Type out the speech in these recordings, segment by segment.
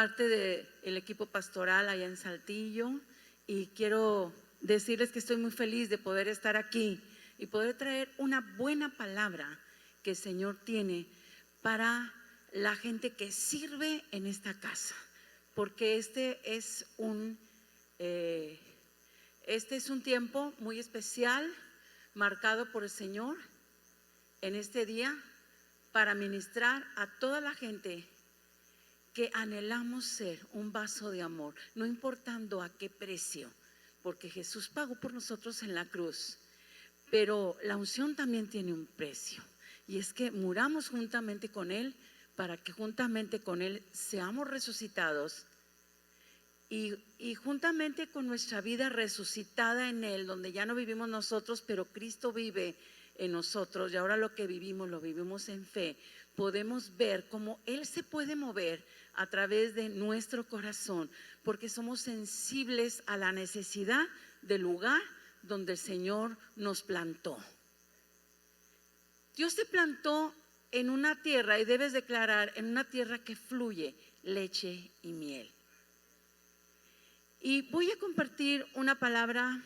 parte del equipo pastoral allá en Saltillo y quiero decirles que estoy muy feliz de poder estar aquí y poder traer una buena palabra que el Señor tiene para la gente que sirve en esta casa, porque este es un tiempo muy especial marcado por el Señor en este día para ministrar a toda la gente que anhelamos ser un vaso de amor, no importando a qué precio, porque Jesús pagó por nosotros en la cruz, pero la unción también tiene un precio, y es que muramos juntamente con Él para que juntamente con Él seamos resucitados y juntamente con nuestra vida resucitada en Él, donde ya no vivimos nosotros, pero Cristo vive en nosotros y ahora lo que vivimos lo vivimos en fe. Podemos ver cómo Él se puede mover a través de nuestro corazón, porque somos sensibles a la necesidad del lugar donde el Señor nos plantó. Dios te plantó en una tierra, y debes declarar, en una tierra que fluye leche y miel. Y voy a compartir una palabra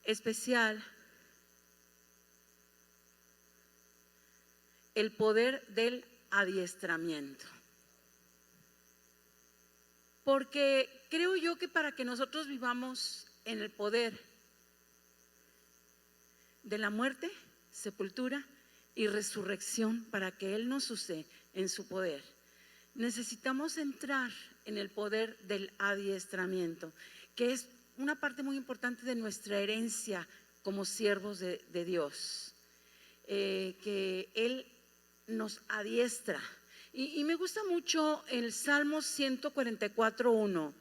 especial: el poder del adiestramiento. Porque creo yo que para que nosotros vivamos en el poder de la muerte, sepultura y resurrección, para que Él nos use en su poder, necesitamos entrar en el poder del adiestramiento, que es una parte muy importante de nuestra herencia como siervos de Dios, que Él nos adiestra. Y me gusta mucho el Salmo 144:1,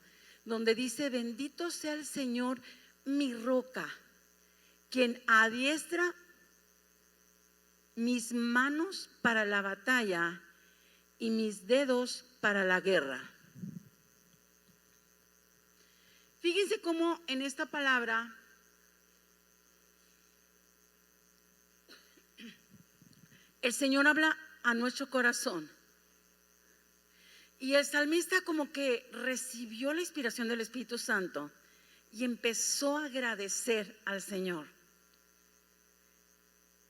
donde dice: bendito sea el Señor, mi roca, quien adiestra mis manos para la batalla y mis dedos para la guerra. Fíjense cómo en esta palabra el Señor habla a nuestro corazón, y el salmista como que recibió la inspiración del Espíritu Santo y empezó a agradecer al Señor,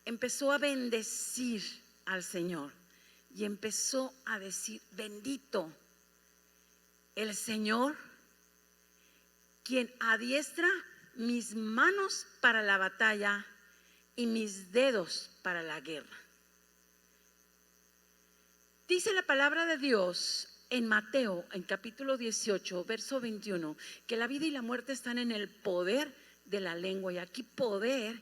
empezó a bendecir al Señor y empezó a decir: bendito el Señor, quien adiestra mis manos para la batalla y mis dedos para la guerra. Dice la palabra de Dios en Mateo, en capítulo 18, verso 21, que la vida y la muerte están en el poder de la lengua. Y aquí poder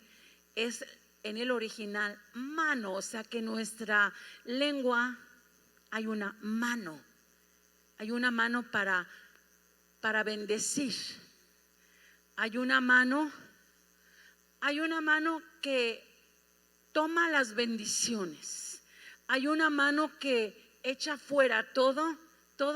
es en el original mano, o sea que en nuestra lengua hay una mano para bendecir. Hay una mano que toma las bendiciones. Hay una mano que echa fuera todo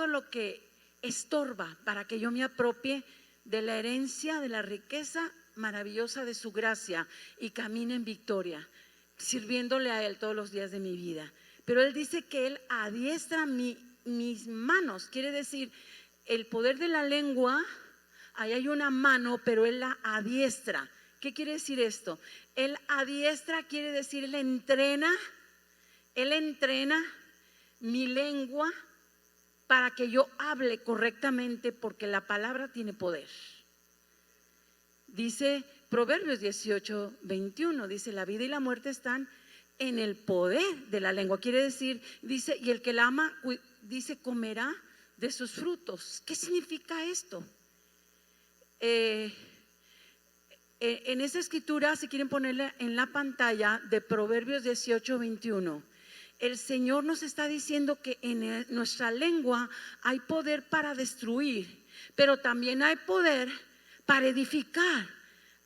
lo que estorba para que yo me apropie de la herencia, de la riqueza maravillosa de su gracia y camine en victoria, sirviéndole a Él todos los días de mi vida. Pero Él dice que Él adiestra mis manos, quiere decir el poder de la lengua. Ahí hay una mano, pero Él la adiestra. ¿Qué quiere decir esto? Él adiestra, quiere decir Él entrena mi lengua para que yo hable correctamente, porque la palabra tiene poder. Dice Proverbios 18:21, dice: la vida y la muerte están en el poder de la lengua. Quiere decir, dice, y el que la ama, dice, comerá de sus frutos. ¿Qué significa esto? En esa escritura, si quieren ponerla en la pantalla, de Proverbios 18:21, el Señor nos está diciendo que en nuestra lengua hay poder para destruir, pero también hay poder para edificar.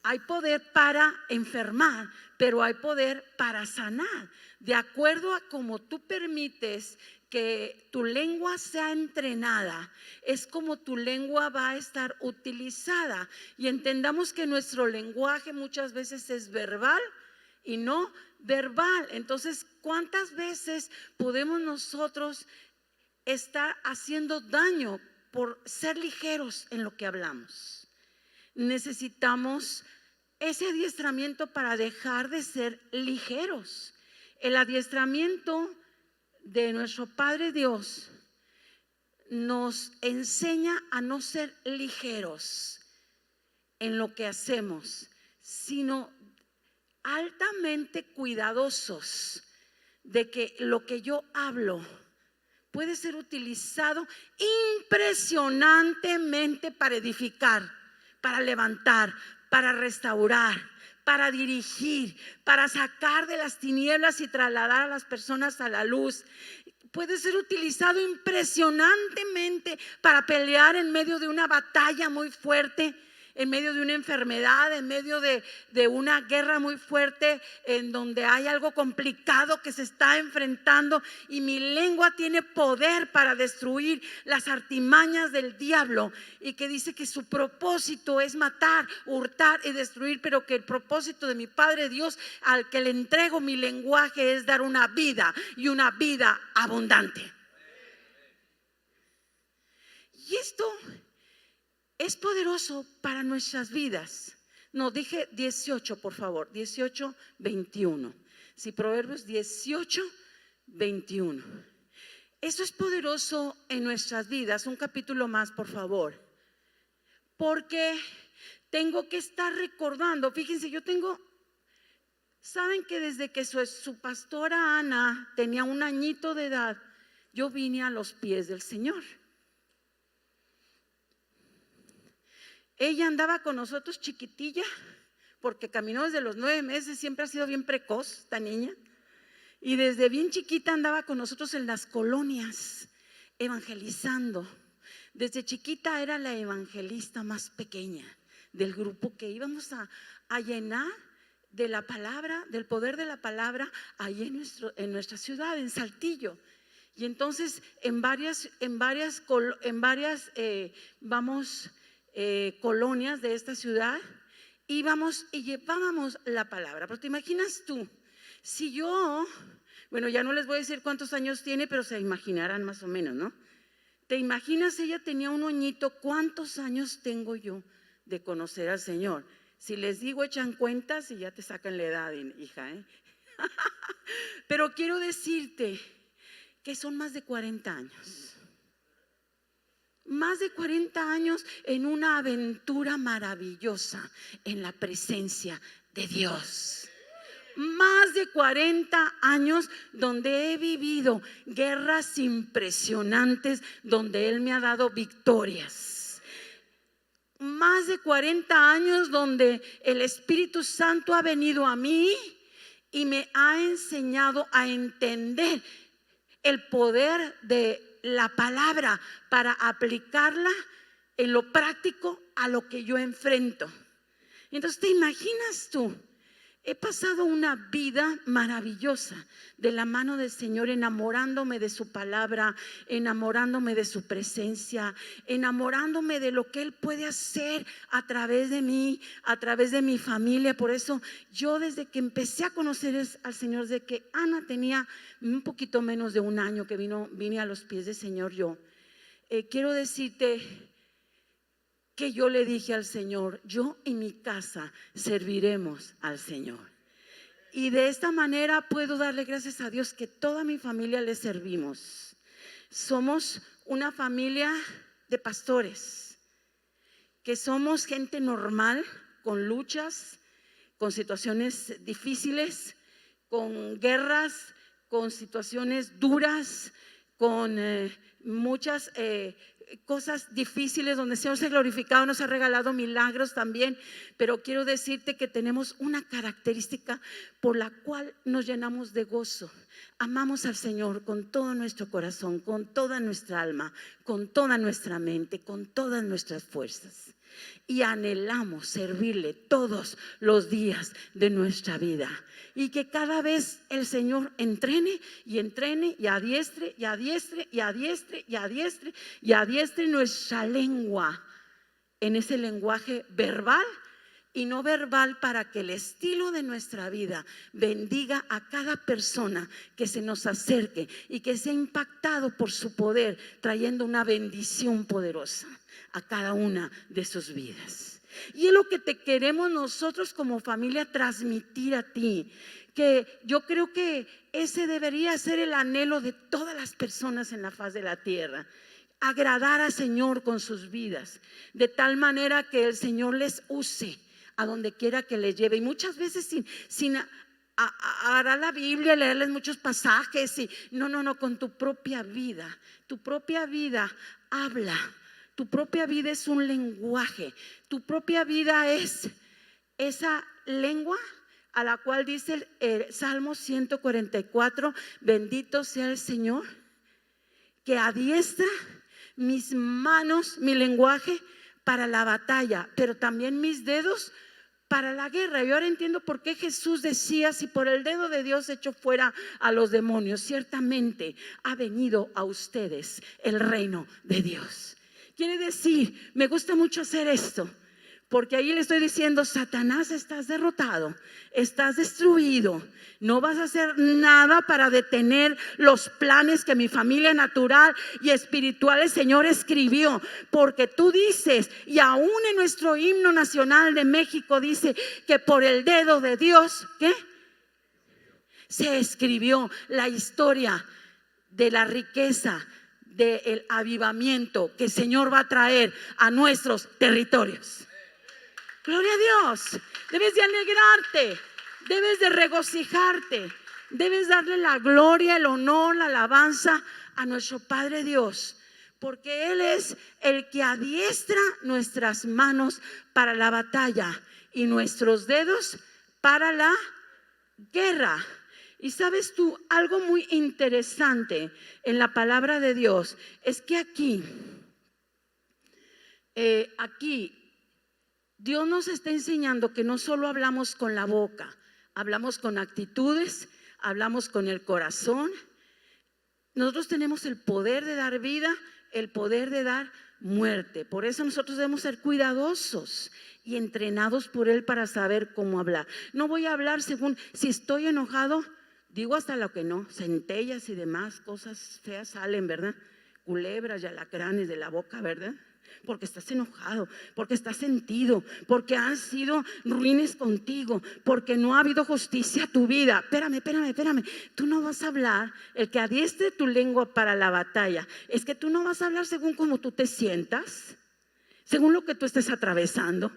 Hay poder para enfermar, pero hay poder para sanar. De acuerdo a cómo tú permites que tu lengua sea entrenada, es como tu lengua va a estar utilizada. Y entendamos que nuestro lenguaje muchas veces es verbal y no verbal. Entonces, ¿cuántas veces podemos nosotros está haciendo daño por ser ligeros en lo que hablamos. Necesitamos ese adiestramiento para dejar de ser ligeros. El adiestramiento de nuestro Padre Dios nos enseña a no ser ligeros en lo que hacemos, sino altamente cuidadosos de que lo que yo hablo puede ser utilizado impresionantemente para edificar, para levantar, para restaurar, para dirigir, para sacar de las tinieblas y trasladar a las personas a la luz. Puede ser utilizado impresionantemente para pelear en medio de una batalla muy fuerte, en medio de una enfermedad, en medio de una guerra muy fuerte, en donde hay algo complicado que se está enfrentando, y mi lengua tiene poder para destruir las artimañas del diablo, y que dice que su propósito es matar, hurtar y destruir, pero que el propósito de mi Padre Dios, al que le entrego mi lenguaje, es dar una vida, y una vida abundante. Y esto es poderoso para nuestras vidas. No, dije 18, por favor, 18, 21. Sí, Proverbios 18, 21. Eso es poderoso en nuestras vidas. Un capítulo más, por favor. Porque tengo que estar recordando. Fíjense, saben que desde que su pastora Ana tenía 1 añito de edad, yo vine a los pies del Señor. Ella andaba con nosotros chiquitilla, porque caminó desde los 9 meses, siempre ha sido bien precoz esta niña. Y desde bien chiquita andaba con nosotros en las colonias, evangelizando. Desde chiquita era la evangelista más pequeña del grupo que íbamos a llenar de la palabra, del poder de la palabra, ahí en nuestra ciudad, en Saltillo. Y entonces en varias colonias de esta ciudad íbamos y llevábamos la palabra. Pero te imaginas tú, si yo, bueno, ya no les voy a decir cuántos años tiene, pero se imaginarán más o menos, ¿no? Te imaginas, ella tenía 1 añito, ¿cuántos años tengo yo de conocer al Señor? Si les digo, echan cuentas y ya te sacan la edad, hija, ¿eh? Pero quiero decirte que son más de 40 años. Más de 40 años en una aventura maravillosa en la presencia de Dios. Más de 40 años donde he vivido guerras impresionantes, donde Él me ha dado victorias. Más de 40 años donde el Espíritu Santo ha venido a mí y me ha enseñado a entender el poder de la palabra para aplicarla en lo práctico a lo que yo enfrento. Entonces, ¿te imaginas tú? He pasado una vida maravillosa de la mano del Señor, enamorándome de su palabra, enamorándome de su presencia, enamorándome de lo que Él puede hacer a través de mí, a través de mi familia. Por eso yo, desde que empecé a conocer al Señor, desde que Ana tenía un poquito menos de 1 año que vine a los pies del Señor, quiero decirte que yo le dije al Señor: yo y mi casa serviremos al Señor. Y de esta manera puedo darle gracias a Dios que toda mi familia le servimos. Somos una familia de pastores, que somos gente normal, con luchas, con situaciones difíciles, con guerras, con situaciones duras, con muchas cosas difíciles, donde el Señor se ha glorificado, nos ha regalado milagros también. Pero quiero decirte que tenemos una característica por la cual nos llenamos de gozo. Amamos al Señor con todo nuestro corazón, con toda nuestra alma, con toda nuestra mente, con todas nuestras fuerzas, y anhelamos servirle todos los días de nuestra vida. Y que cada vez el Señor entrene y adiestre y adiestre y adiestre y adiestre y adiestre nuestra lengua en ese lenguaje verbal y no verbal para que el estilo de nuestra vida bendiga a cada persona que se nos acerque y que sea impactado por su poder, trayendo una bendición poderosa a cada una de sus vidas. Y es lo que te queremos nosotros como familia transmitir a ti, que yo creo que ese debería ser el anhelo de todas las personas en la faz de la tierra. Agradar al Señor con sus vidas, de tal manera que el Señor les use a donde quiera que les lleve. Y muchas veces sin agarrar la Biblia, leerles muchos pasajes y no, con tu propia vida. Tu propia vida habla. Tu propia vida es un lenguaje. Tu propia vida es esa lengua a la cual dice el Salmo 144, bendito sea el Señor, que adiestra mis manos, mi lenguaje para la batalla, pero también mis dedos para la guerra. Y ahora entiendo por qué Jesús decía: si por el dedo de Dios echó fuera a los demonios, ciertamente ha venido a ustedes el reino de Dios. Quiere decir, me gusta mucho hacer esto, porque ahí le estoy diciendo: Satanás, estás derrotado, estás destruido. No vas a hacer nada para detener los planes que mi familia natural y espiritual el Señor escribió. Porque tú dices, y aún en nuestro himno nacional de México dice que por el dedo de Dios, ¿qué? Se escribió la historia de la riqueza, del avivamiento que el Señor va a traer a nuestros territorios. Gloria a Dios. Debes de alegrarte, debes de regocijarte, debes darle la gloria, el honor, la alabanza a nuestro Padre Dios, porque Él es el que adiestra nuestras manos para la batalla y nuestros dedos para la guerra. Y sabes tú, algo muy interesante en la palabra de Dios es que aquí Dios nos está enseñando que no solo hablamos con la boca, hablamos con actitudes, hablamos con el corazón. Nosotros tenemos el poder de dar vida, el poder de dar muerte. Por eso nosotros debemos ser cuidadosos y entrenados por Él para saber cómo hablar. No voy a hablar según si estoy enojado, digo hasta lo que no, centellas y demás cosas feas salen, ¿verdad? Culebras y alacranes de la boca, ¿verdad? Porque estás enojado, porque estás sentido, porque han sido ruines contigo, porque no ha habido justicia a tu vida. Espérame. Tú no vas a hablar, el que adiestre tu lengua para la batalla, es que tú no vas a hablar según cómo tú te sientas, según lo que tú estés atravesando,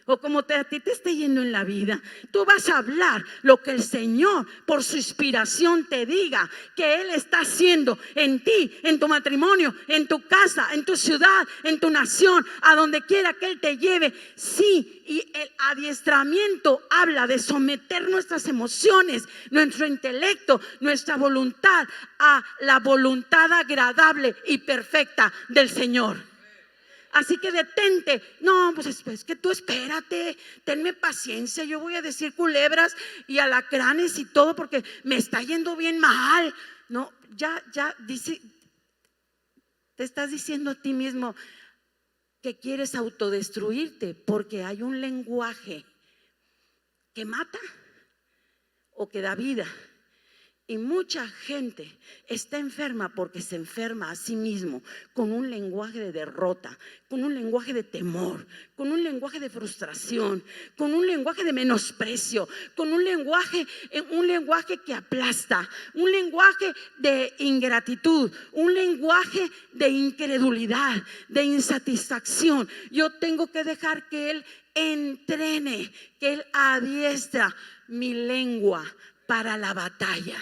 o como a ti te esté yendo en la vida. Tú vas a hablar lo que el Señor por su inspiración te diga que Él está haciendo en ti, en tu matrimonio, en tu casa, en tu ciudad, en tu nación, a donde quiera que Él te lleve. Sí, y el adiestramiento habla de someter nuestras emociones, nuestro intelecto, nuestra voluntad a la voluntad agradable y perfecta del Señor. Así que detente. No, pues es que tú espérate, tenme paciencia. Yo voy a decir culebras y alacranes y todo porque me está yendo bien mal. No, ya dice, te estás diciendo a ti mismo que quieres autodestruirte porque hay un lenguaje que mata o que da vida. Y mucha gente está enferma porque se enferma a sí mismo con un lenguaje de derrota, con un lenguaje de temor, con un lenguaje de frustración, con un lenguaje de menosprecio, con un lenguaje que aplasta, un lenguaje de ingratitud, un lenguaje de incredulidad, de insatisfacción. Yo tengo que dejar que Él entrene, que Él adiestra mi lengua para la batalla.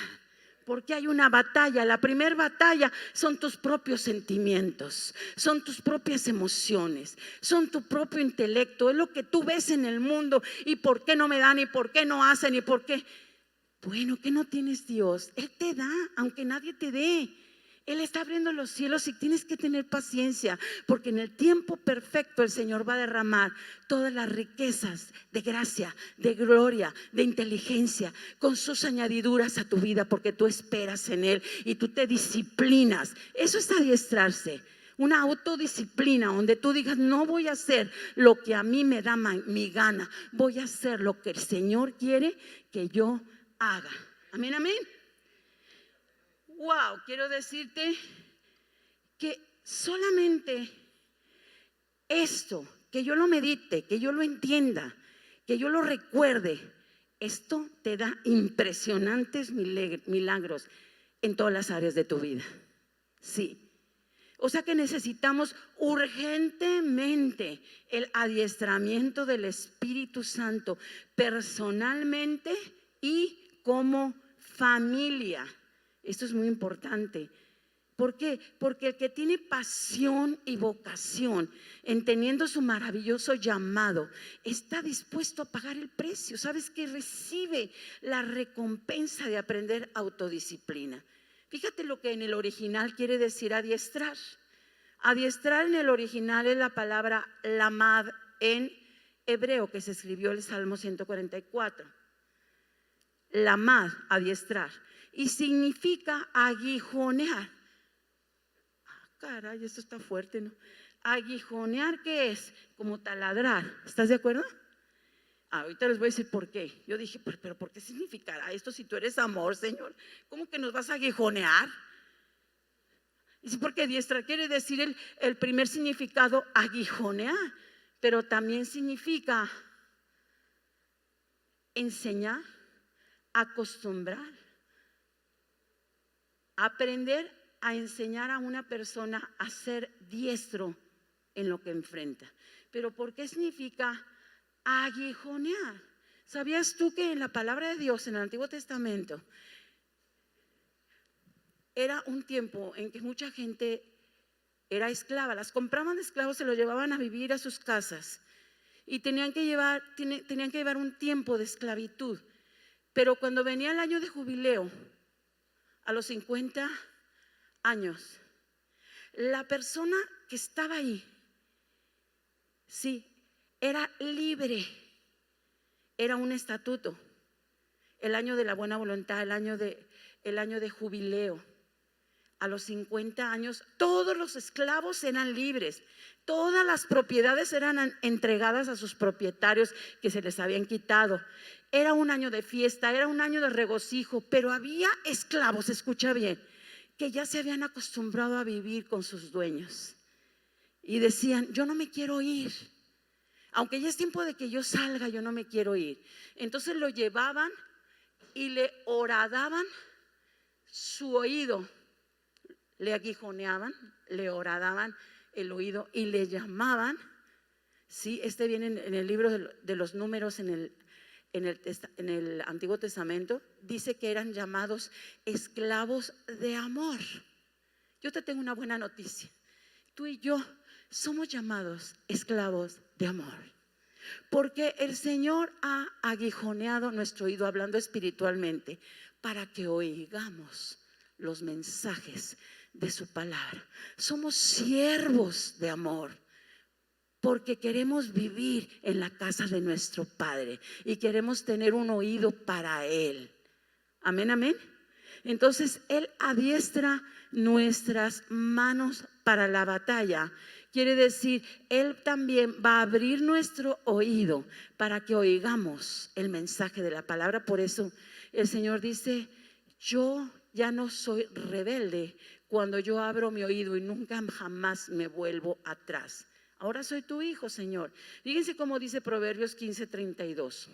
Porque hay una batalla. La primera batalla son tus propios sentimientos, son tus propias emociones, son tu propio intelecto. Es lo que tú ves en el mundo. ¿Y por qué no me dan? ¿Y por qué no hacen? ¿Y por qué? Bueno, que no tienes Dios. Él te da, aunque nadie te dé. Él está abriendo los cielos y tienes que tener paciencia, porque en el tiempo perfecto el Señor va a derramar todas las riquezas de gracia, de gloria, de inteligencia, con sus añadiduras a tu vida, porque tú esperas en Él y tú te disciplinas. Eso es adiestrarse. una autodisciplina donde tú digas: no voy a hacer lo que a mí me da mi gana, voy a hacer lo que el Señor quiere que yo haga. Amén, amén. Wow, quiero decirte que solamente esto, que yo lo medite, que yo lo entienda, que yo lo recuerde, esto te da impresionantes milagros en todas las áreas de tu vida. Sí. O sea que necesitamos urgentemente el adiestramiento del Espíritu Santo personalmente y como familia. Esto es muy importante. ¿Por qué? Porque el que tiene pasión y vocación, entendiendo su maravilloso llamado, está dispuesto a pagar el precio. ¿Sabes qué? Recibe la recompensa de aprender autodisciplina. Fíjate lo que en el original quiere decir adiestrar. Adiestrar en el original es la palabra lamad en hebreo, que se escribió el Salmo 144. Lamad, adiestrar, y significa aguijonear. Caray, esto está fuerte, ¿no? Aguijonear, ¿qué es? Como taladrar. ¿Estás de acuerdo? Ahorita les voy a decir por qué. Yo dije, pero ¿por qué significará esto si tú eres amor, Señor? ¿Cómo que nos vas a aguijonear? Y porque diestra quiere decir el primer significado, aguijonear, pero también significa enseñar, acostumbrar, aprender a enseñar a una persona a ser diestro en lo que enfrenta. Pero ¿por qué significa aguijonear? ¿Sabías tú que en la palabra de Dios en el Antiguo Testamento era un tiempo en que mucha gente era esclava? Las compraban de esclavos, se los llevaban a vivir a sus casas y tenían que llevar un tiempo de esclavitud. Pero cuando venía el año de jubileo, a los 50 años, la persona que estaba ahí, sí, era libre. Era un estatuto, el año de la buena voluntad, el año de jubileo. A los 50 años, todos los esclavos eran libres, todas las propiedades eran entregadas a sus propietarios que se les habían quitado. Era un año de fiesta, era un año de regocijo, pero había esclavos, escucha bien, que ya se habían acostumbrado a vivir con sus dueños y decían: yo no me quiero ir. Aunque ya es tiempo de que yo salga, yo no me quiero ir. Entonces lo llevaban y le horadaban su oído, le aguijoneaban, le horadaban el oído y le llamaban, sí, viene en el libro de los Números en el Antiguo Testamento, dice que eran llamados esclavos de amor. Yo te tengo una buena noticia, tú y yo somos llamados esclavos de amor, porque el Señor ha aguijoneado nuestro oído, hablando espiritualmente, para que oigamos los mensajes de su palabra. Somos siervos de amor, porque queremos vivir en la casa de nuestro Padre y queremos tener un oído para Él. Amén, amén. Entonces Él adiestra nuestras manos para la batalla. Quiere decir, Él también va a abrir nuestro oído para que oigamos el mensaje de la palabra. Por eso el Señor dice: yo ya no soy rebelde cuando yo abro mi oído y nunca jamás me vuelvo atrás. Ahora soy tu hijo, Señor. Fíjense cómo dice Proverbios 15:32.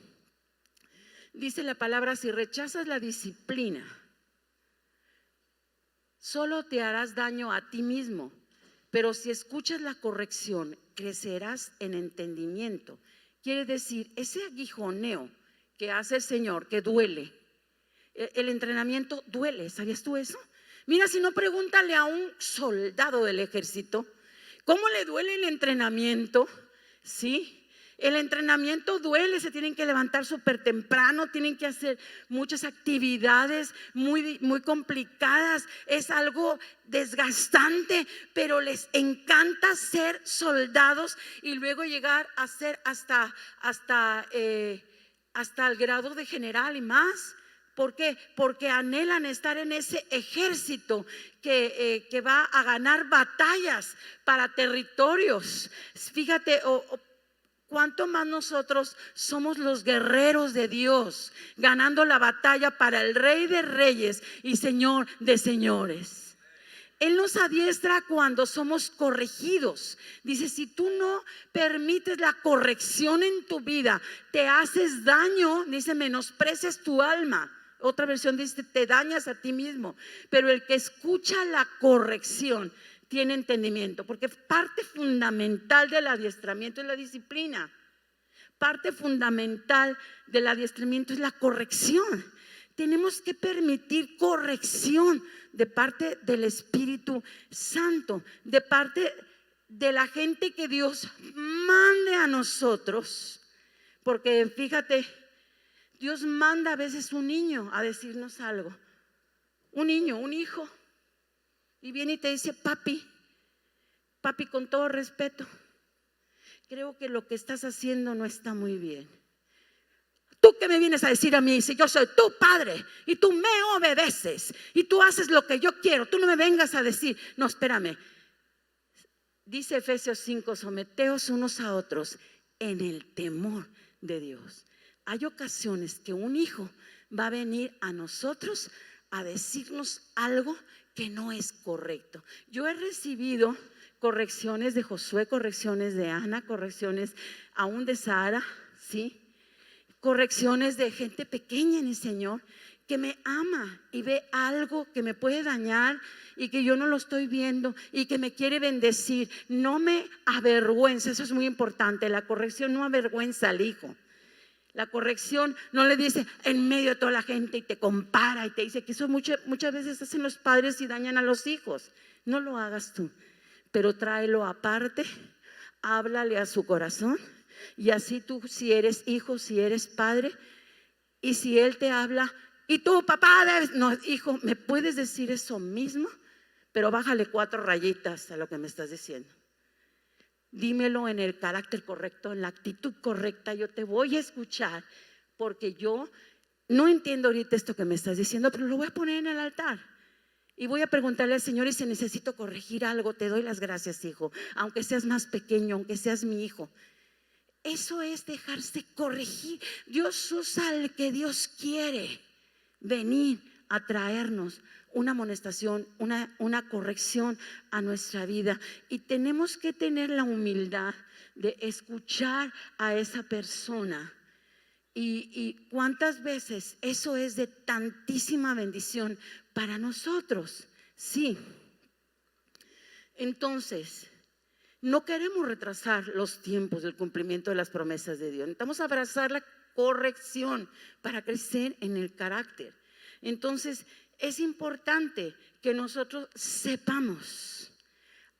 Dice la palabra: si rechazas la disciplina, solo te harás daño a ti mismo. Pero si escuchas la corrección, crecerás en entendimiento. Quiere decir, ese aguijoneo que hace el Señor, que duele, el entrenamiento duele. ¿Sabías tú eso? Mira, si no, pregúntale a un soldado del ejército cómo le duele el entrenamiento. ¿Sí? El entrenamiento duele, se tienen que levantar súper temprano, tienen que hacer muchas actividades muy complicadas, es algo desgastante, pero les encanta ser soldados y luego llegar a ser hasta el grado de general y más. ¿Por qué? Porque anhelan estar en ese ejército que va a ganar batallas para territorios. Fíjate, cuánto más nosotros somos los guerreros de Dios, ganando la batalla para el Rey de Reyes y Señor de Señores. Él nos adiestra cuando somos corregidos. Dice, si tú no permites la corrección en tu vida, te haces daño, dice, menosprecias tu alma. Otra versión dice, te dañas a ti mismo. Pero el que escucha la corrección tiene entendimiento, porque parte fundamental del adiestramiento es la disciplina. Parte fundamental del adiestramiento es la corrección. Tenemos que permitir corrección de parte del Espíritu Santo, de parte de la gente que Dios mande a nosotros. Porque fíjate, Dios manda a veces un niño a decirnos algo. Un niño, un hijo. Y viene y te dice, papi, con todo respeto, creo que lo que estás haciendo no está muy bien. ¿Tú qué me vienes a decir a mí si yo soy tu padre y tú me obedeces y tú haces lo que yo quiero? Tú no me vengas a decir, no, espérame. Dice Efesios 5, someteos unos a otros en el temor de Dios. Hay ocasiones que un hijo va a venir a nosotros a decirnos algo que no es correcto. Yo he recibido correcciones de Josué, correcciones de Ana, correcciones aún de Sara, ¿sí? Correcciones de gente pequeña en el Señor que me ama y ve algo que me puede dañar y que yo no lo estoy viendo y que me quiere bendecir. No me avergüenza, eso es muy importante. La corrección no avergüenza al hijo. La corrección no le dice en medio de toda la gente y te compara y te dice que eso muchas veces hacen los padres y dañan a los hijos. No lo hagas tú, pero tráelo aparte, háblale a su corazón. Y así tú, si eres hijo, si eres padre, y si él te habla, y tú, papá, no, hijo, ¿me puedes decir eso mismo? Pero bájale 4 rayitas a lo que me estás diciendo. Dímelo en el carácter correcto, en la actitud correcta. Yo te voy a escuchar, porque yo no entiendo ahorita esto que me estás diciendo, pero lo voy a poner en el altar. Y voy a preguntarle al Señor, y si necesito corregir algo, te doy las gracias, hijo. Aunque seas más pequeño, aunque seas mi hijo. Eso es dejarse corregir. Dios usa al que Dios quiere venir a traernos una amonestación, una corrección a nuestra vida. Y tenemos que tener la humildad de escuchar a esa persona. Y cuántas veces eso es de tantísima bendición para nosotros. Sí. Entonces, no queremos retrasar los tiempos del cumplimiento de las promesas de Dios. Necesitamos abrazar la corrección para crecer en el carácter. Entonces, es importante que nosotros sepamos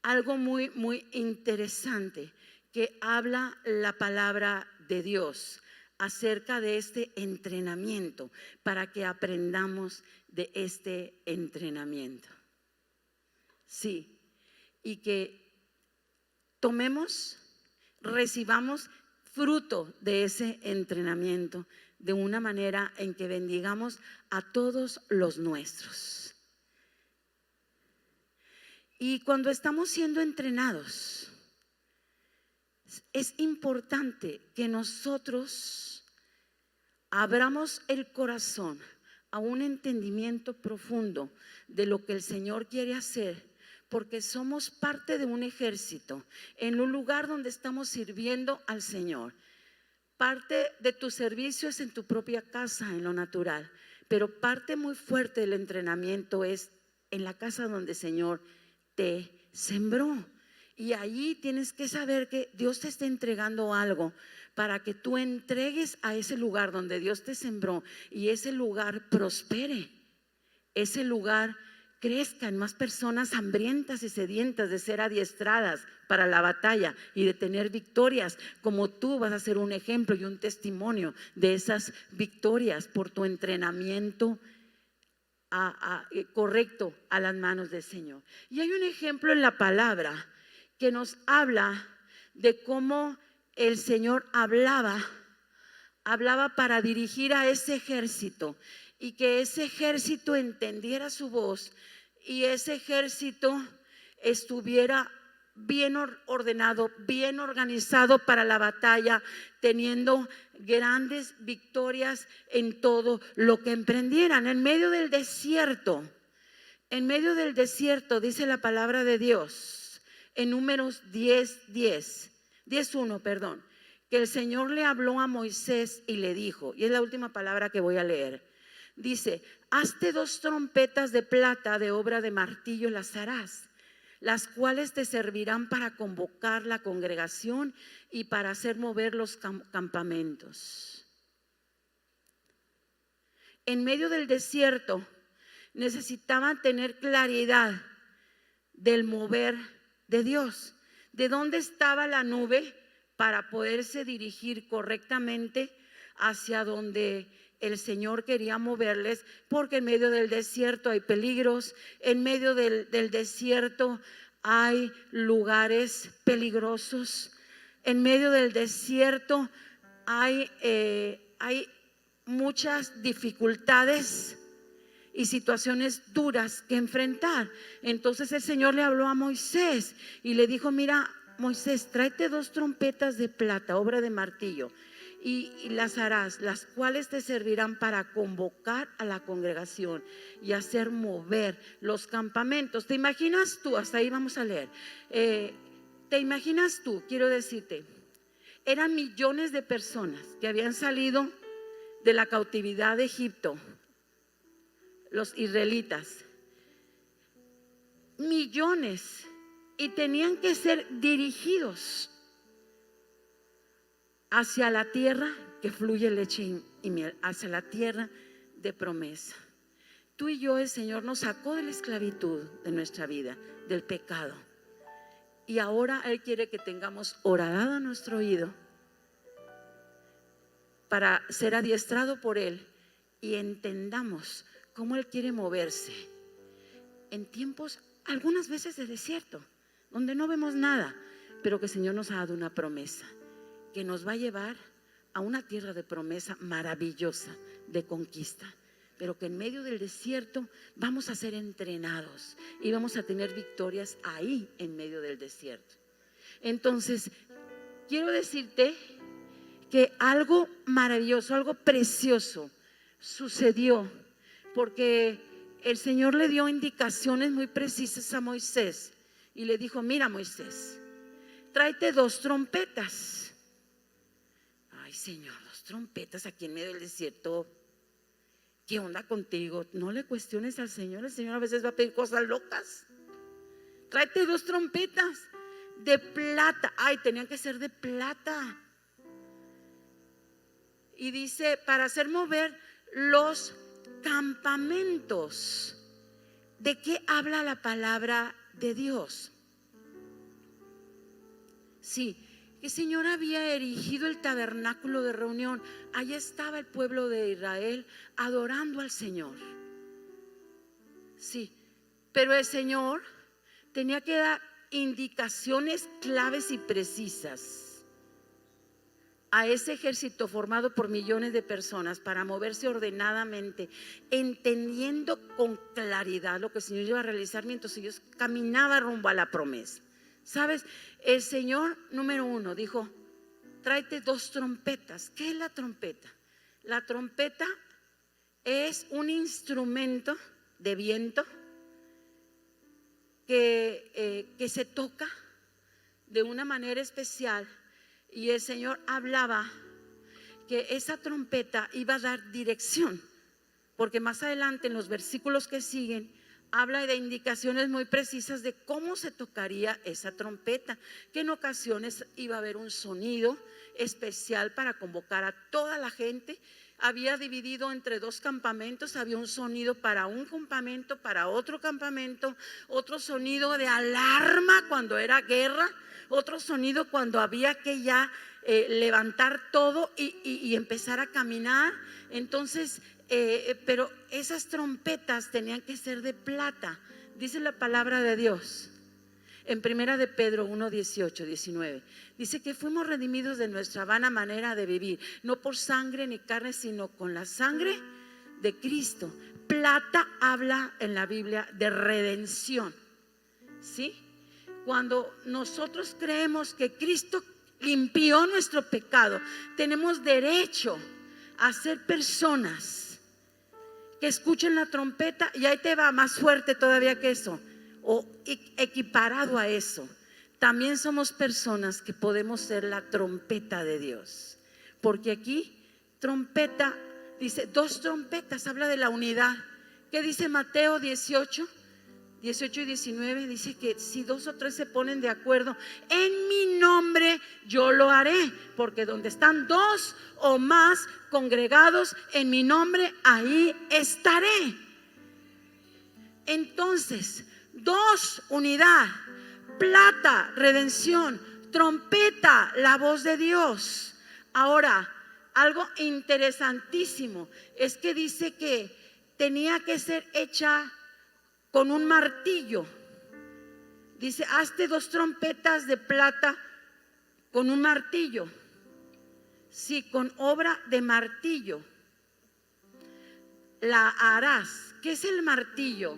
algo muy, muy interesante que habla la palabra de Dios acerca de este entrenamiento, para que aprendamos de este entrenamiento. Sí, y que recibamos fruto de ese entrenamiento de una manera en que bendigamos a todos los nuestros. Y cuando estamos siendo entrenados, es importante que nosotros abramos el corazón a un entendimiento profundo de lo que el Señor quiere hacer. Porque somos parte de un ejército, en un lugar donde estamos sirviendo al Señor. Parte de tu servicio es en tu propia casa, en lo natural. Pero parte muy fuerte del entrenamiento es en la casa donde el Señor te sembró. Y ahí tienes que saber que Dios te está entregando algo para que tú entregues a ese lugar donde Dios te sembró y ese lugar prospere. Ese lugar crezcan más personas hambrientas y sedientas de ser adiestradas para la batalla y de tener victorias, como tú vas a ser un ejemplo y un testimonio de esas victorias por tu entrenamiento correcto a las manos del Señor. Y hay un ejemplo en la palabra que nos habla de cómo el Señor hablaba hablaba para dirigir a ese ejército y que ese ejército entendiera su voz y ese ejército estuviera bien ordenado, bien organizado para la batalla, teniendo grandes victorias en todo lo que emprendieran. En medio del desierto, dice la palabra de Dios en Números 10:1, perdón, que el Señor le habló a Moisés y le dijo, y es la última palabra que voy a leer, dice: hazte 2 trompetas de plata de obra de martillo, las harás, las cuales te servirán para convocar la congregación y para hacer mover los campamentos. En medio del desierto necesitaban tener claridad del mover de Dios, de dónde estaba la nube para poderse dirigir correctamente hacia donde el Señor quería moverles, porque en medio del desierto hay peligros, en medio del desierto hay lugares peligrosos, en medio del desierto hay muchas dificultades y situaciones duras que enfrentar. Entonces el Señor le habló a Moisés y le dijo: mira, Moisés, tráete 2 trompetas de plata, obra de martillo, y las harás, las cuales te servirán para convocar a la congregación y hacer mover los campamentos. ¿Te imaginas tú? Hasta ahí vamos a leer. ¿Te imaginas tú? Quiero decirte, eran millones de personas que habían salido de la cautividad de Egipto, los israelitas, millones, y tenían que ser dirigidos hacia la tierra que fluye leche y miel, hacia la tierra de promesa. Tú y yo, el Señor nos sacó de la esclavitud de nuestra vida, del pecado, y ahora Él quiere que tengamos horadada nuestro oído para ser adiestrado por Él y entendamos cómo Él quiere moverse en tiempos, algunas veces de desierto, donde no vemos nada, pero que el Señor nos ha dado una promesa que nos va a llevar a una tierra de promesa maravillosa, de conquista, pero que en medio del desierto vamos a ser entrenados y vamos a tener victorias ahí en medio del desierto. Entonces, quiero decirte que algo maravilloso, algo precioso sucedió, porque el Señor le dio indicaciones muy precisas a Moisés y le dijo: mira, Moisés, tráete 2 trompetas. Ay, Señor, 2 trompetas aquí en medio del desierto. ¿Qué onda contigo? No le cuestiones al Señor. El Señor a veces va a pedir cosas locas. Tráete 2 trompetas de plata. Ay, tenían que ser de plata. Y dice: para hacer mover los campamentos. ¿De qué habla la palabra de Dios? Sí, el Señor había erigido el tabernáculo de reunión. Allá estaba el pueblo de Israel adorando al Señor. Sí, pero el Señor tenía que dar indicaciones claves y precisas a ese ejército formado por millones de personas para moverse ordenadamente, entendiendo con claridad lo que el Señor iba a realizar mientras ellos caminaban rumbo a la promesa. ¿Sabes? El Señor, número 1, dijo: tráete 2 trompetas. ¿Qué es la trompeta? La trompeta es un instrumento de viento que se toca de una manera especial, y el Señor hablaba que esa trompeta iba a dar dirección, porque más adelante en los versículos que siguen habla de indicaciones muy precisas de cómo se tocaría esa trompeta, que en ocasiones iba a haber un sonido especial para convocar a toda la gente. Había dividido entre 2 campamentos, había un sonido para un campamento, para otro campamento, otro sonido de alarma cuando era guerra, otro sonido cuando había que ya levantar todo y empezar a caminar. Entonces, pero esas trompetas tenían que ser de plata, dice la palabra de Dios. En primera de Pedro 1, 18, 19. Dice que fuimos redimidos de nuestra vana manera de vivir, no por sangre ni carne, sino con la sangre de Cristo. Plata habla en la Biblia de redención, ¿sí? Cuando nosotros creemos que Cristo limpió nuestro pecado, tenemos derecho a ser personas que escuchen la trompeta, y ahí te va, más fuerte todavía que eso, o equiparado a eso. También somos personas que podemos ser la trompeta de Dios, porque aquí trompeta dice, dos trompetas, habla de la unidad. ¿Qué dice Mateo 18 y 19? Dice que si 2 o 3 se ponen de acuerdo en mi nombre, yo lo haré, porque donde están 2 o más congregados en mi nombre, ahí estaré. Entonces, 2, unidad; plata, redención; trompeta, la voz de Dios. Ahora, algo interesantísimo es que dice que tenía que ser hecha con un martillo. Dice, hazte 2 trompetas de plata con un martillo. Sí, con obra de martillo la harás. ¿Qué es el martillo?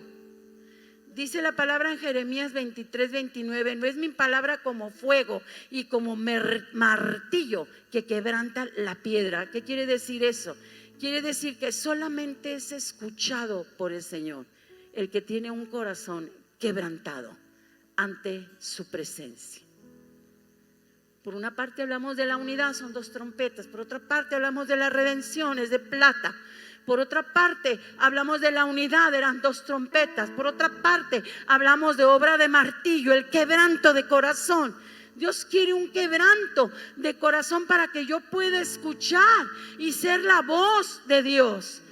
Dice la palabra en Jeremías 23, 29, no es mi palabra como fuego y como martillo que quebranta la piedra. ¿Qué quiere decir eso? Quiere decir que solamente es escuchado por el Señor el que tiene un corazón quebrantado ante su presencia. Por una parte hablamos de la unidad, son 2 trompetas. Por otra parte hablamos de la redención, es de plata. Por otra parte hablamos de la unidad, eran 2 trompetas. Por otra parte hablamos de obra de martillo, el quebranto de corazón. Dios quiere un quebranto de corazón para que yo pueda escuchar y ser la voz de Dios.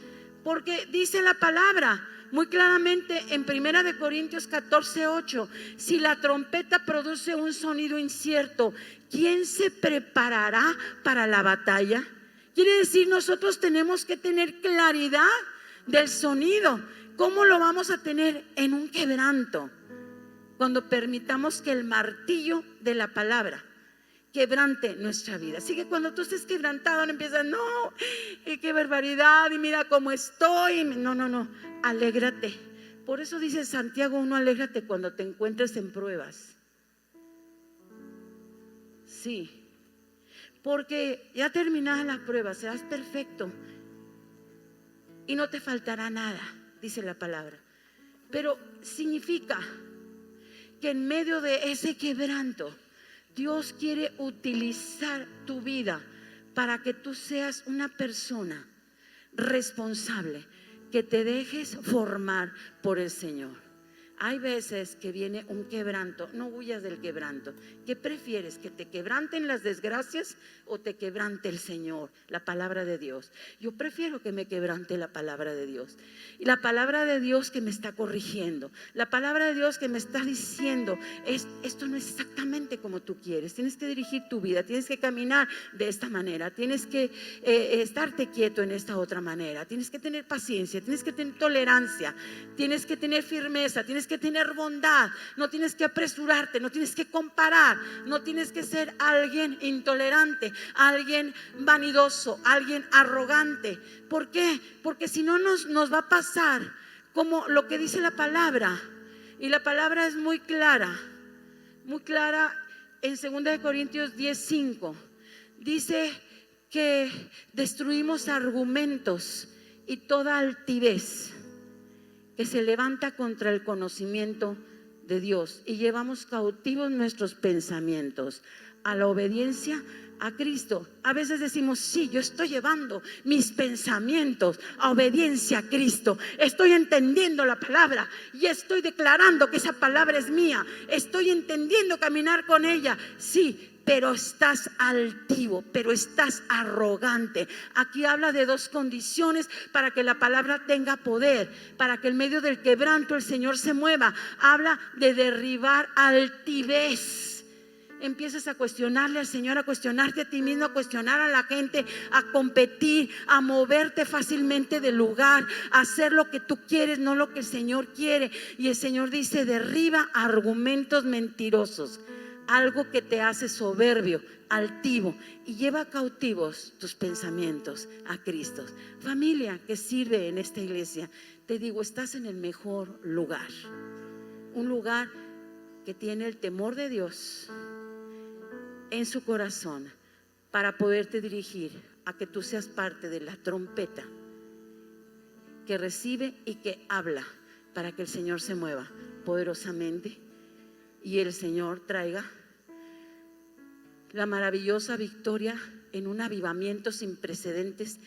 Porque dice la palabra muy claramente en 1 Corintios 14, 8, si la trompeta produce un sonido incierto, ¿quién se preparará para la batalla? Quiere decir, nosotros tenemos que tener claridad del sonido. ¿Cómo lo vamos a tener? En un quebranto, cuando permitamos que el martillo de la palabra quebrante nuestra vida. Así que cuando tú estés quebrantado, no empiezas, no, qué barbaridad, y mira cómo estoy. No, alégrate. Por eso dice Santiago 1, alégrate cuando te encuentres en pruebas. Sí, porque ya terminadas las pruebas, serás perfecto y no te faltará nada, dice la palabra. Pero significa que en medio de ese quebranto, Dios quiere utilizar tu vida para que tú seas una persona responsable, que te dejes formar por el Señor. Hay veces que viene un quebranto, no huyas del quebranto. ¿Qué prefieres? ¿Que te quebranten las desgracias o te quebrante el Señor, la palabra de Dios? Yo prefiero que me quebrante la palabra de Dios. Y la palabra de Dios que me está corrigiendo, la palabra de Dios que me está diciendo, esto no es exactamente como tú quieres. Tienes que dirigir tu vida, tienes que caminar de esta manera, tienes que estarte quieto en esta otra manera, tienes que tener paciencia, tienes que tener tolerancia, tienes que tener firmeza, tienes que tener bondad, no tienes que apresurarte, no tienes que comparar, no tienes que ser alguien intolerante, alguien vanidoso, alguien arrogante. ¿Por qué? Porque si no nos va a pasar como lo que dice la palabra, y la palabra es muy clara en 2 Corintios 10:5. Dice que destruimos argumentos y toda altivez que se levanta contra el conocimiento de Dios, y llevamos cautivos nuestros pensamientos a la obediencia a Cristo. A veces decimos, sí, yo estoy llevando mis pensamientos a obediencia a Cristo, estoy entendiendo la palabra y estoy declarando que esa palabra es mía, estoy entendiendo caminar con ella. Sí, pero estás altivo, pero estás arrogante. Aquí habla de 2 condiciones para que la palabra tenga poder, para que en medio del quebranto el Señor se mueva. Habla de derribar altivez. empiezas a cuestionarle al Señor, a cuestionarte a ti mismo, a cuestionar a la gente, a competir, a moverte fácilmente del lugar, a hacer lo que tú quieres, no lo que el Señor quiere. Y el Señor dice: derriba argumentos mentirosos, algo que te hace soberbio, altivo, y lleva cautivos tus pensamientos a Cristo. Familia que sirve en esta iglesia, te digo, estás en el mejor lugar, un lugar que tiene el temor de Dios en su corazón para poderte dirigir a que tú seas parte de la trompeta que recibe y que habla para que el Señor se mueva poderosamente y el Señor traiga la maravillosa victoria en un avivamiento sin precedentes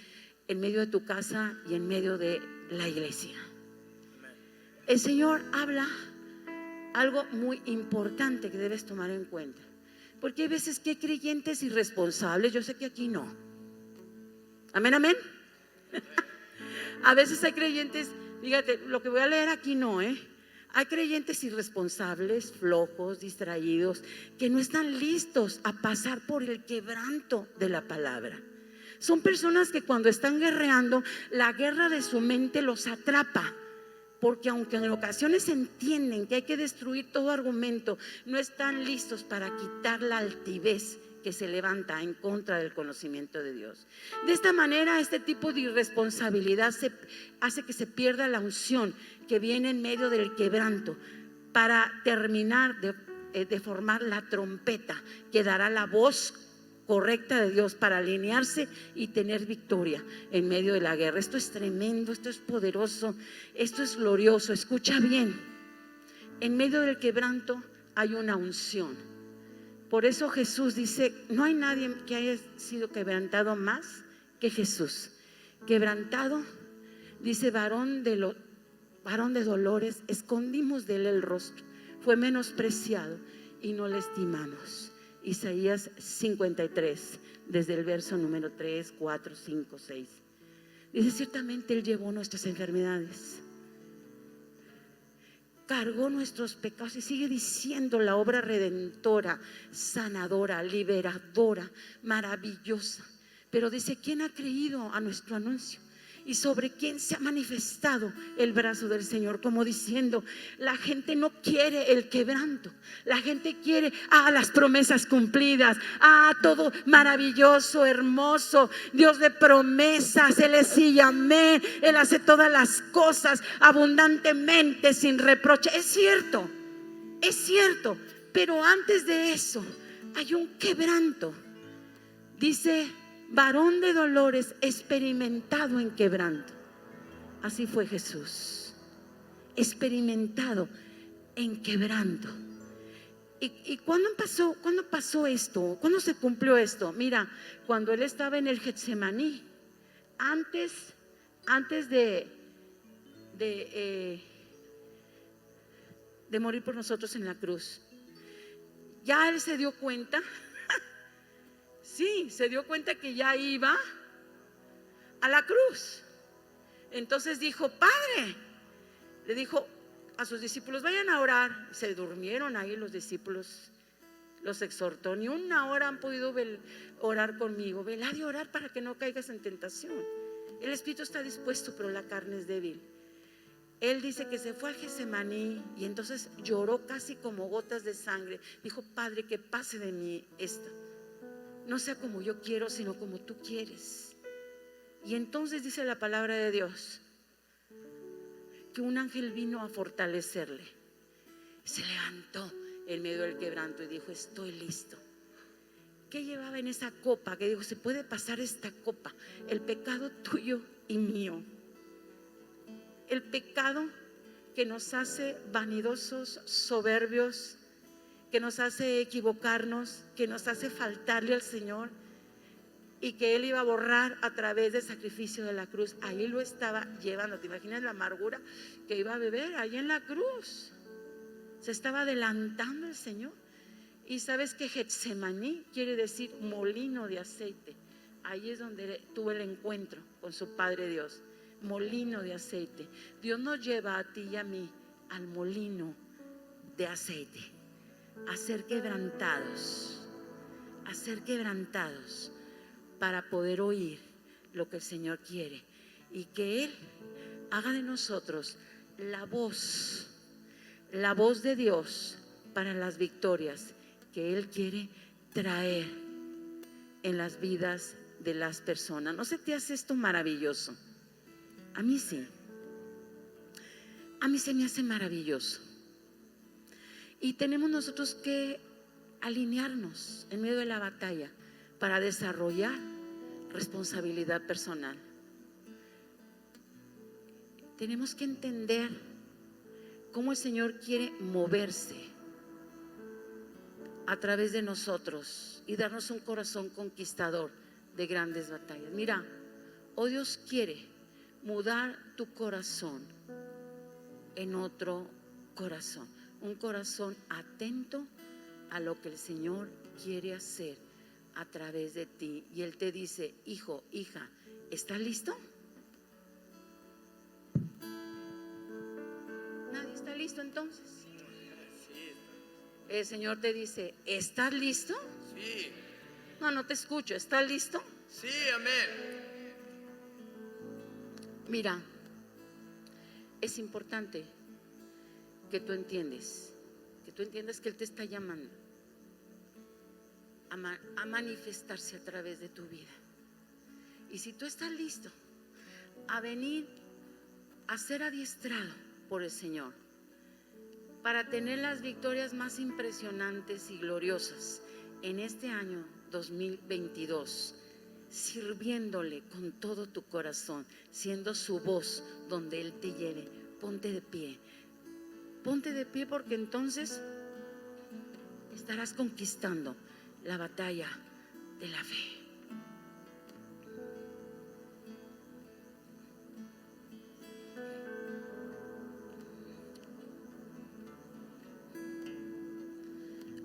en medio de tu casa y en medio de la iglesia. El Señor habla algo muy importante que debes tomar en cuenta, porque hay veces que hay creyentes irresponsables. Yo sé que aquí no. Amén, amén. A veces hay creyentes, fíjate, lo que voy a leer aquí no, hay creyentes irresponsables, flojos, distraídos, que no están listos a pasar por el quebranto de la palabra. Son personas que cuando están guerreando, la guerra de su mente los atrapa, porque aunque en ocasiones entienden que hay que destruir todo argumento, no están listos para quitar la altivez que se levanta en contra del conocimiento de Dios. De esta manera, este tipo de irresponsabilidad hace que se pierda la unción que viene en medio del quebranto para terminar de formar la trompeta que dará la voz correcta de Dios para alinearse y tener victoria en medio de la guerra. Esto es tremendo, esto es poderoso, esto es glorioso. Escucha bien, en medio del quebranto hay una unción. Por eso Jesús dice: no hay nadie que haya sido quebrantado más que Jesús. Quebrantado, dice, varón de dolores, escondimos de él el rostro, fue menospreciado y no le estimamos. Isaías 53, desde el verso número 3, 4, 5, 6. Dice: ciertamente él llevó nuestras enfermedades, cargó nuestros pecados. Y sigue diciendo la obra redentora, sanadora, liberadora, maravillosa. Pero dice: ¿quién ha creído a nuestro anuncio? ¿Y sobre quién se ha manifestado el brazo del Señor? Como diciendo, la gente no quiere el quebranto, la gente quiere las promesas cumplidas, todo maravilloso, hermoso, Dios de promesas. Él es sí y amén, Él hace todas las cosas abundantemente, sin reproche. Es cierto, pero antes de eso hay un quebranto. Dice: varón de dolores, experimentado en quebranto. Así fue Jesús, experimentado en quebranto. ¿Y cuándo pasó esto? ¿Cuándo se cumplió esto? Mira, cuando él estaba en el Getsemaní, antes de morir por nosotros en la cruz, ya él se dio cuenta. Sí, se dio cuenta que ya iba a la cruz. Entonces dijo: Padre, le dijo a sus discípulos: vayan a orar. Se durmieron ahí los discípulos, los exhortó: ni una hora han podido orar conmigo. Velad y orar para que no caigas en tentación. El espíritu está dispuesto, pero la carne es débil. Él dice que se fue a Getsemaní y entonces lloró casi como gotas de sangre. Dijo: Padre, que pase de mí esta, no sea como yo quiero, sino como tú quieres. Y entonces dice la palabra de Dios que un ángel vino a fortalecerle. Se levantó en medio del quebranto y dijo: estoy listo. ¿Qué llevaba en esa copa? Que dijo: se puede pasar esta copa, el pecado tuyo y mío, el pecado que nos hace vanidosos, soberbios, que nos hace equivocarnos, que nos hace faltarle al Señor, y que Él iba a borrar a través del sacrificio de la cruz. Ahí lo estaba llevando. ¿Te imaginas la amargura que iba a beber ahí en la cruz? Se estaba adelantando el Señor. Y sabes que Getsemaní quiere decir molino de aceite. Ahí es donde tuvo el encuentro con su Padre Dios. Molino de aceite. Dios nos lleva a ti y a mí al molino de aceite, a ser quebrantados para poder oír lo que el Señor quiere y que Él haga de nosotros la voz de Dios para las victorias que Él quiere traer en las vidas de las personas. ¿No se te hace esto maravilloso? A mí sí. A mí se me hace maravilloso. Y tenemos nosotros que alinearnos en medio de la batalla para desarrollar responsabilidad personal. Tenemos que entender cómo el Señor quiere moverse a través de nosotros y darnos un corazón conquistador de grandes batallas. Mira, hoy Dios quiere mudar tu corazón en otro corazón, un corazón atento a lo que el Señor quiere hacer a través de ti. Y Él te dice: hijo, hija, ¿estás listo? ¿Nadie está listo entonces? El Señor te dice: ¿estás listo? Sí. No te escucho. ¿Estás listo? Sí, amén. Mira, es importante que tú entiendas que Él te está llamando a manifestarse a través de tu vida. Y si tú estás listo a venir a ser adiestrado por el Señor para tener las victorias más impresionantes y gloriosas en este año 2022, sirviéndole con todo tu corazón, siendo su voz donde Él te lleve, ponte de pie. Ponte de pie, porque entonces estarás conquistando la batalla de la fe.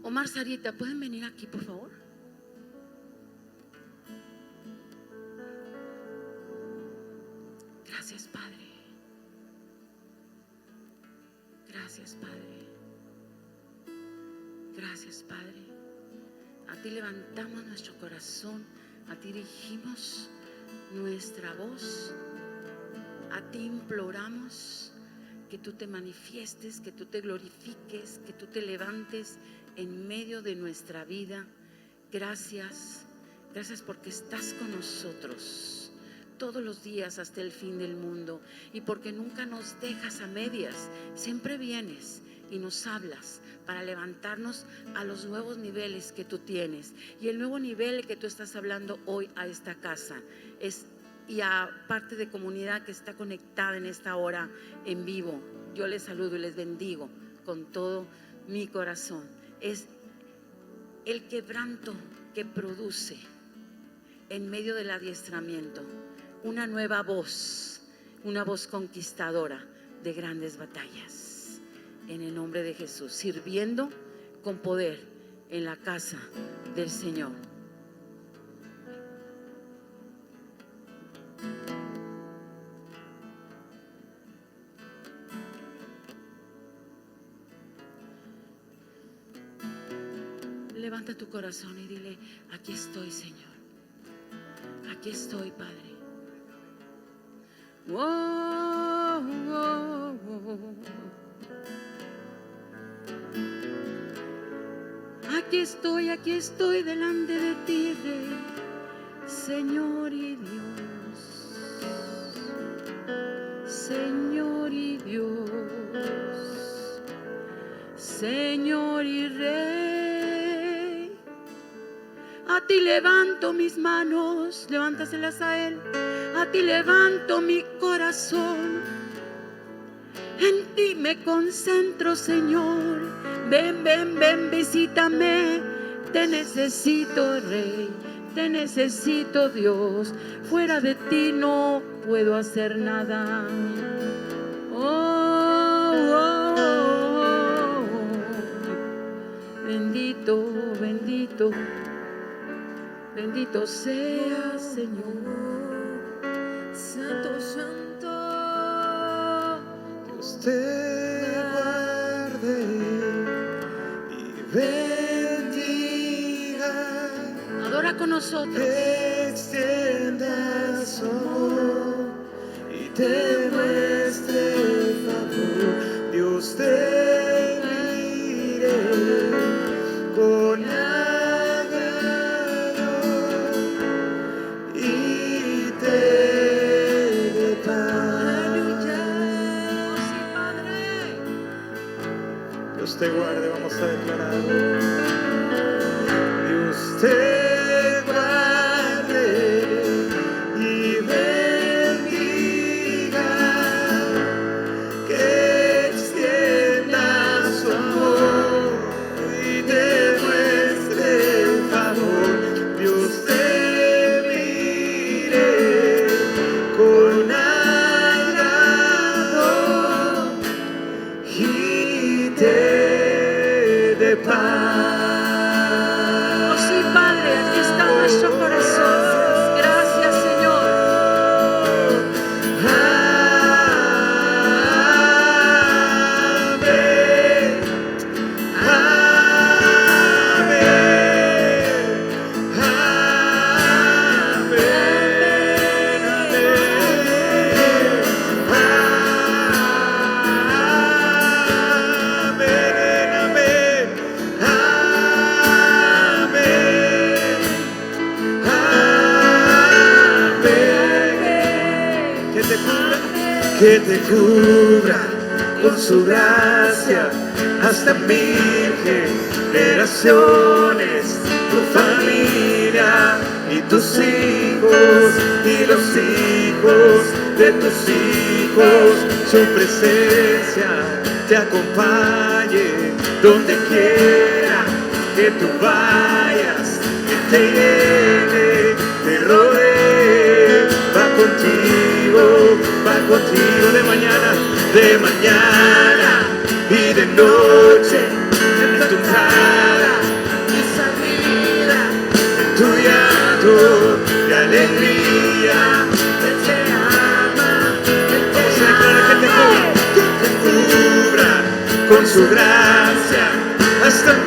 Omar, Sarita, ¿pueden venir aquí, por favor? Gracias, Padre. Gracias, Padre. Gracias, Padre. A ti levantamos nuestro corazón, a ti dirigimos nuestra voz, a ti imploramos que tú te manifiestes, que tú te glorifiques, que tú te levantes en medio de nuestra vida. Gracias, gracias porque estás con nosotros todos los días hasta el fin del mundo, y porque nunca nos dejas a medias, siempre vienes y nos hablas para levantarnos a los nuevos niveles que tú tienes. Y el nuevo nivel que tú estás hablando hoy a esta casa y a parte de comunidad que está conectada en esta hora en vivo, yo les saludo y les bendigo con todo mi corazón. Es el quebranto que produce en medio del adiestramiento una nueva voz, una voz conquistadora de grandes batallas, en el nombre de Jesús, sirviendo con poder en la casa del Señor. Levanta tu corazón y dile: aquí estoy, Señor, aquí estoy, Padre. Oh, oh, oh. Aquí estoy delante de ti, Rey, Señor y Dios, Señor y Dios, Señor y Rey. A ti levanto mis manos, levántaselas a Él. A ti levanto mi corazón, en ti me concentro, Señor. Ven, ven, ven, visítame. Te necesito, Rey, te necesito, Dios. Fuera de ti no puedo hacer nada. Oh, oh, oh, oh. Bendito, bendito, bendito sea, Señor. Santo, santo. Dios te guarde y con nosotros. Que extienda su amor y te muestre favor. Dios te mire con agrado y te dé paz. Oh, sí, Padre. Dios te guarde, vamos a declarar. Dios te guarde y bendiga, que extienda su amor y te muestre favor. Dios te mire con agrado y te dé paz. Oh, sí, Padre, aquí está nuestro corazón. Gracias, Señor. Amén. Que te cubra con su gracia hasta 1000 generaciones, tu familia y tus hijos y los hijos de tus hijos. Su presencia te acompañe donde quiera que tú vayas, que te llene, te rodee, va contigo de mañana y de noche, en tu entrada y salida, en tu llanto y alegría. Él te ama, Él te ama, que te cubra con su gracia hasta 1000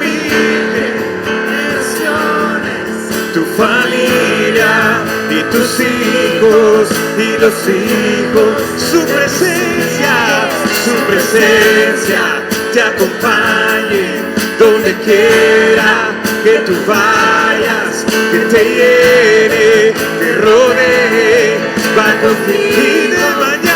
generaciones, tu familia y tus hijos y los hijos. Su presencia te acompañe donde quiera que tú vayas, que te llene, te rodee, va contigo de mañana